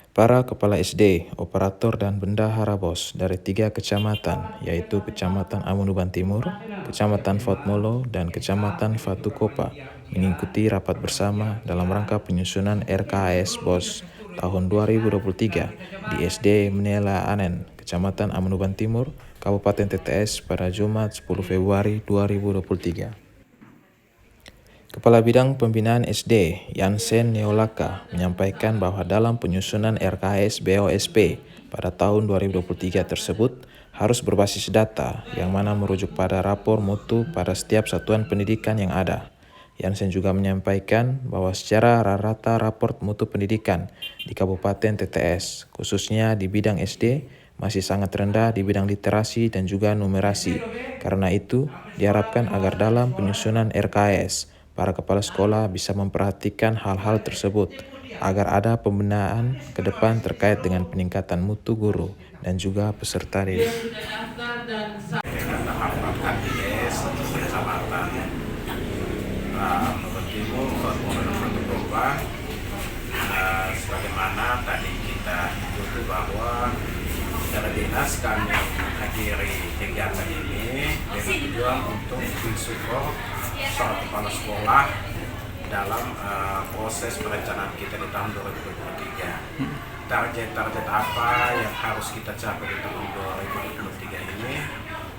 Para kepala SD, operator dan bendahara BOS dari 3 kecamatan, yaitu Kecamatan Amunuban Timur, Kecamatan Fatmolo, dan Kecamatan Fatukopa, mengikuti rapat bersama dalam rangka penyusunan RKAS BOS tahun 2023 di SD Menela Anen, Kecamatan Amunuban Timur, Kabupaten TTS pada Jumat 10 Februari 2023. Kepala Bidang Pembinaan SD, Yansen Neolaka, menyampaikan bahwa dalam penyusunan RKS BOSP pada tahun 2023 tersebut harus berbasis data yang mana merujuk pada rapor mutu pada setiap satuan pendidikan yang ada. Yansen juga menyampaikan bahwa secara rata raport mutu pendidikan di Kabupaten TTS, khususnya di bidang SD, masih sangat rendah di bidang literasi dan juga numerasi. Karena itu, diharapkan agar dalam penyusunan RKS, para kepala sekolah bisa memperhatikan hal-hal tersebut agar ada pembinaan ke depan terkait dengan peningkatan mutu guru dan juga peserta didik. Sebagaimana tadi kita tutup bahwa secara dinas kami menghadiri kegiatan ini dengan tujuan untuk mensupport para kepala sekolah dalam proses perencanaan kita di tahun 2023. Target-target apa yang harus kita capai di tahun 2023 ini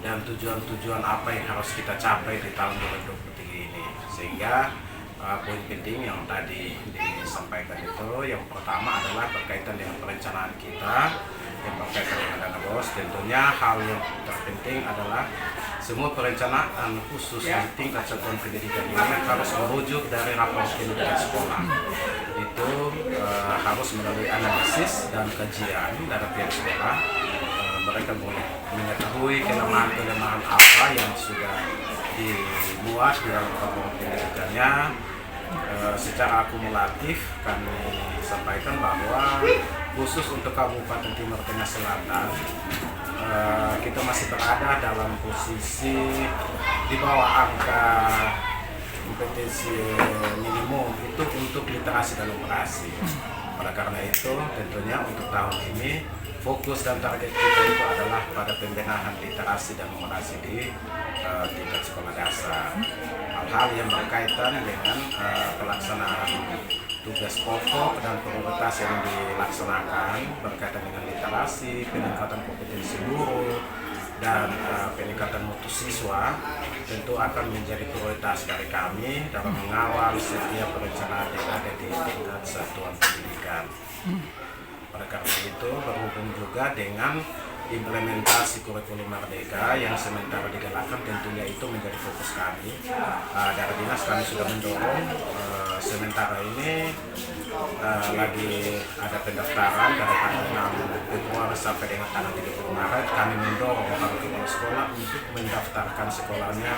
dan tujuan-tujuan apa yang harus kita capai di tahun 2023 ini, sehingga poin penting yang tadi disampaikan itu yang pertama adalah berkaitan dengan perencanaan kita yang berkaitan dengan dana BOS. Tentunya hal yang terpenting adalah semua perencanaan khusus di tingkat satuan pendidikan ini harus merujuk dari rapor kinerja sekolah. Itu harus melalui analisis dan kajian dari pihak sekolah. Mereka boleh mengetahui kelemahan-kelemahan apa yang sudah dimuat di dalam rapor pendidikannya. Secara akumulatif kami sampaikan bahwa khusus untuk Kabupaten Timur Tengah Selatan kita masih berada dalam posisi di bawah angka kompetensi minimum itu untuk literasi dan numerasi. Oleh karena itu tentunya untuk tahun ini fokus dan target kita itu adalah pada pembenahan literasi dan numerasi di tingkat sekolah dasar. Hal-hal yang berkaitan dengan pelaksanaan tugas pokok dan prioritas yang dilaksanakan berkaitan dengan literasi, peningkatan kompetensi guru, dan peningkatan mutu siswa tentu akan menjadi prioritas dari kami dalam mengawal setiap perencanaan yang ada di tingkat satuan pendidikan. Oleh karena itu berhubung juga dengan implementasi kurikulum Merdeka yang sementara digalakkan, tentunya itu menjadi fokus kami. Dari dinas kami sudah mendorong sementara ini lagi ada pendaftaran dari tanggal 6 Februari sampai dengan tanggal 30 Maret. Kami mendorong para kepala sekolah untuk mendaftarkan sekolahnya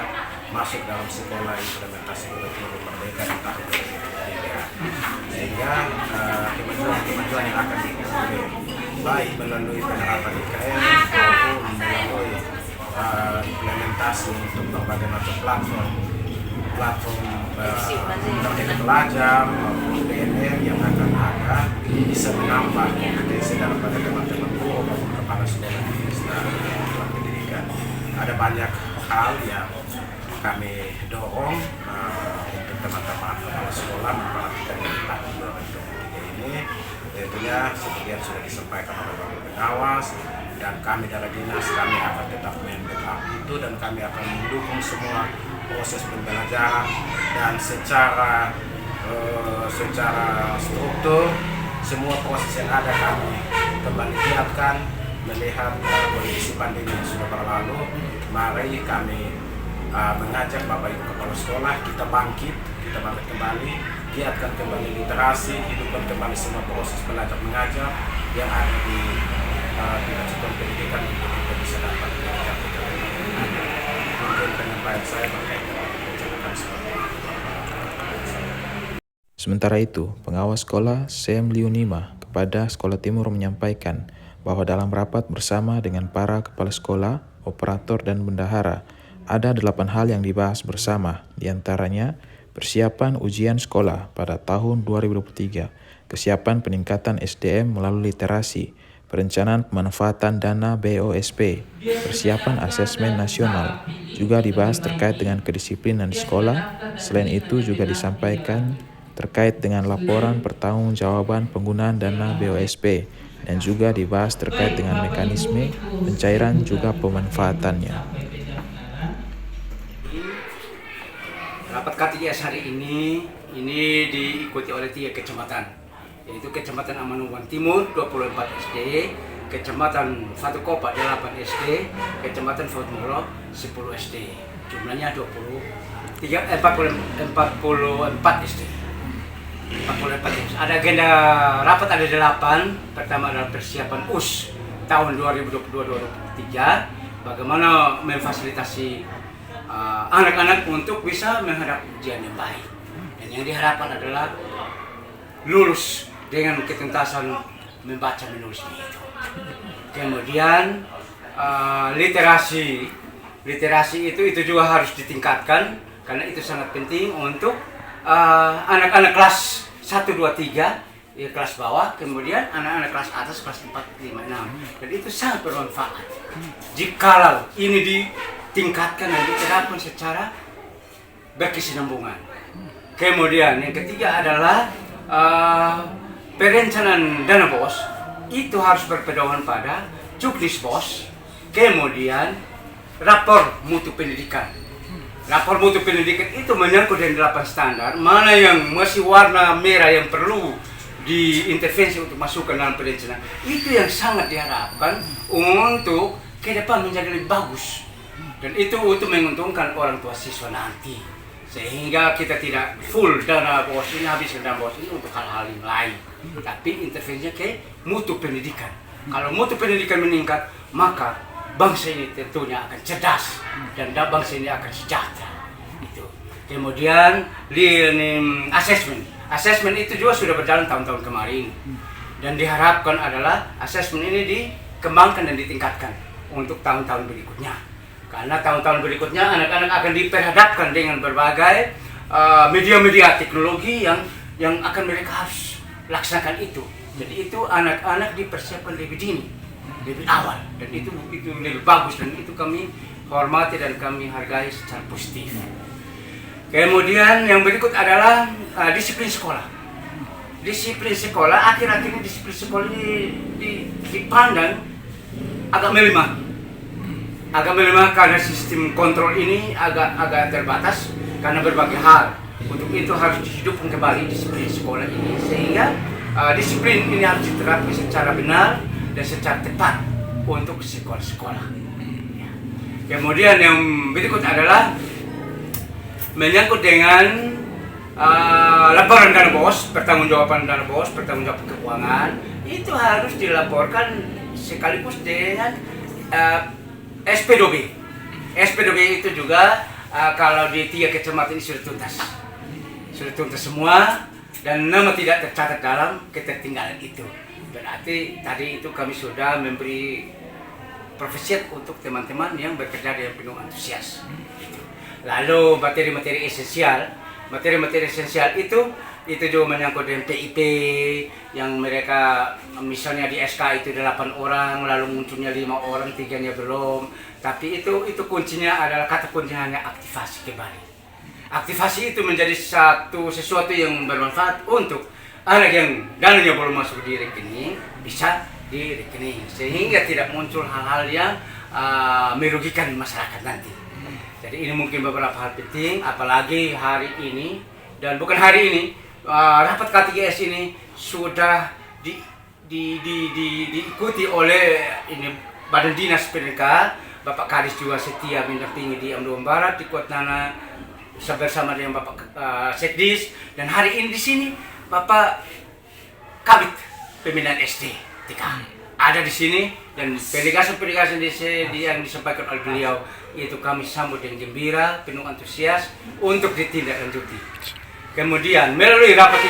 masuk dalam sekolah implementasi kurikulum Merdeka di tahun 2023, sehingga kemajuan yang akan diperoleh baik melalui penerapan IKN maupun melalui implementasi untuk berbagai macam platform Merdeka Belajar maupun BNR yang akan ada bisa menambah kompetensi daripada teman-teman guru maupun kepala sekolah di satuan pendidikan. Ada banyak hal yang kami dorong untuk teman-teman kepala sekolah memperhatikan tahun 2023 ini. Tentunya seperti yang sudah disampaikan oleh Bapak Pengawas dan kami dari dinas, kami akan tetap membackup itu dan kami akan mendukung semua proses pembelajaran dan secara struktur semua proses yang ada kami kembali giatkan. Melihat kondisi pandemi yang sudah berlalu, mari kami mengajak Bapak Ibu Kepala Sekolah kita bangkit kembali, giatkan kembali literasi, hidupkan kembali semua proses belajar mengajar yang ada di tingkat satuan pendidikan untuk kita bisa dapat belajar. Mungkin penyampaian saya berkaitan dengan perencanaan seperti itu. Sementara itu, pengawas sekolah Sem Liunima kepada Sekolah Timur menyampaikan bahwa dalam rapat bersama dengan para kepala sekolah, operator dan bendahara, ada 8 hal yang dibahas bersama, diantaranya persiapan ujian sekolah pada tahun 2023 kesiapan peningkatan SDM melalui literasi, perencanaan pemanfaatan dana BOSP, persiapan asesmen nasional, juga dibahas terkait dengan kedisiplinan di sekolah. Selain itu juga disampaikan terkait dengan laporan pertanggungjawaban penggunaan dana BOSP dan juga dibahas terkait dengan mekanisme pencairan juga pemanfaatannya. Rapat KTGS hari ini diikuti oleh 3 kecamatan, yaitu Kecamatan Amanuan Timur 24 SD, Kecamatan Fatukopa 8 SD, Kecamatan Fatmolo 10 SD. Jumlahnya 44 SD. 44 SD. Ada agenda rapat ada 8. Pertama adalah persiapan US tahun 2022-2023. Bagaimana memfasilitasi anak-anak untuk bisa menghadapi ujian yang baik. Dan yang diharapkan adalah lulus dengan ketuntasan membaca menulisnya itu. Kemudian literasi itu juga harus ditingkatkan karena itu sangat penting untuk anak-anak kelas 1, 2, 3 ya, kelas bawah, kemudian anak-anak kelas atas kelas 4, 5, 6. Dan itu sangat bermanfaat. Jikalau ini ditingkatkan dan diterapkan secara berkesinambungan. Kemudian yang ketiga adalah perencanaan dana BOS itu harus berpedoman pada juknis BOS, kemudian rapor mutu pendidikan. Rapor mutu pendidikan itu menyangkut dengan 8 standar, mana yang masih warna merah yang perlu diintervensi untuk masukkan dalam perencanaan. Itu yang sangat diharapkan untuk ke depan menjadi lebih bagus. Dan itu untuk menguntungkan orang tua siswa nanti. Sehingga kita tidak full dana BOS ini, habiskan dana BOS ini untuk hal-hal yang lain. Tapi intervensinya ke mutu pendidikan. Kalau mutu pendidikan meningkat, maka bangsa ini tentunya akan cerdas dan bangsa ini akan sejahtera. Itu. Kemudian asesmen. Asesmen itu juga sudah berjalan tahun-tahun kemarin. Dan diharapkan adalah asesmen ini dikembangkan dan ditingkatkan untuk tahun-tahun berikutnya. Karena tahun-tahun berikutnya anak-anak akan diperhadapkan dengan berbagai media-media teknologi yang akan mereka harus laksanakan itu. Jadi itu anak-anak dipersiapkan lebih dini, lebih awal, dan itu lebih bagus, dan itu kami hormati dan kami hargai secara positif. Kemudian yang berikut adalah disiplin sekolah. Disiplin sekolah, akhir-akhir ini disiplin sekolah ini dipandang agak melemah. Agak melemah karena sistem kontrol ini agak terbatas karena berbagai hal. Untuk itu harus dihidupkan kembali disiplin sekolah ini, sehingga disiplin ini harus diterapkan secara benar dan secara tepat untuk sekolah-sekolah. Kemudian yang berikut adalah menyangkut dengan laporan dana BOS, pertanggungjawaban dana BOS, pertanggungjawaban keuangan. Itu harus dilaporkan sekaligus dengan SP2B. SP2B itu juga kalau di 3 kecamatan ini sudah tuntas. Sudah tuntas semua dan nama tidak tercatat dalam ketertinggalan itu. Berarti tadi itu kami sudah memberi profesiat untuk teman-teman yang bekerja dengan penuh antusias. Lalu materi-materi esensial itu juga menyangkut dengan PIP yang mereka misalnya di SK itu 8 orang, lalu munculnya 5 orang, 3-nya belum. Tapi itu kuncinya adalah, kata kuncinya hanya aktivasi kembali. Aktivasi itu menjadi sesuatu yang bermanfaat untuk anak yang dananya belum masuk di rekening, bisa di rekening, sehingga tidak muncul hal-hal yang merugikan masyarakat nanti. Jadi ini mungkin beberapa hal penting, apalagi hari ini, dan bukan hari ini, rapat KTGS ini sudah diikuti oleh Badan Dinas Pendidikan, Bapak Kadis juga setia mendampingi di Ambon Barat, di Kuatnana bersama dengan Bapak Sekdis, dan hari ini di sini Bapak Kabit Pembinaan SD TK ada di sini, dan penjelasan yang disampaikan oleh beliau itu kami sambut dengan gembira, penuh antusias untuk ditindaklanjuti. Kemudian melalui rapat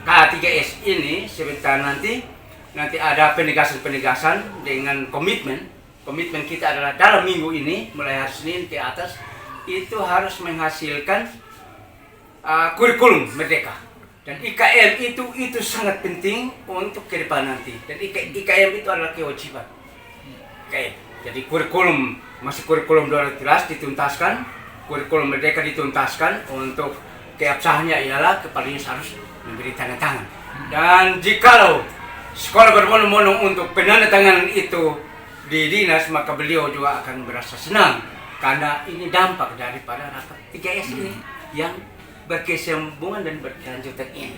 K3S ini sebentar nanti ada penegasan dengan komitmen kita adalah dalam minggu ini mulai hari Senin ke atas itu harus menghasilkan kurikulum merdeka Dan IKM itu sangat penting untuk ke depan nanti. Dan IKM itu adalah kewajiban. IKM. Jadi masih kurikulum 2013 dituntaskan, kurikulum merdeka dituntaskan, untuk keabsahannya ialah kepala dinas harus memberi tanda tangan. Dan jikalau sekolah berbondong-bondong untuk penandatanganan itu di dinas, maka beliau juga akan merasa senang karena ini dampak daripada rapat 3S ini yang berkesinambungan dan berkelanjutan ini.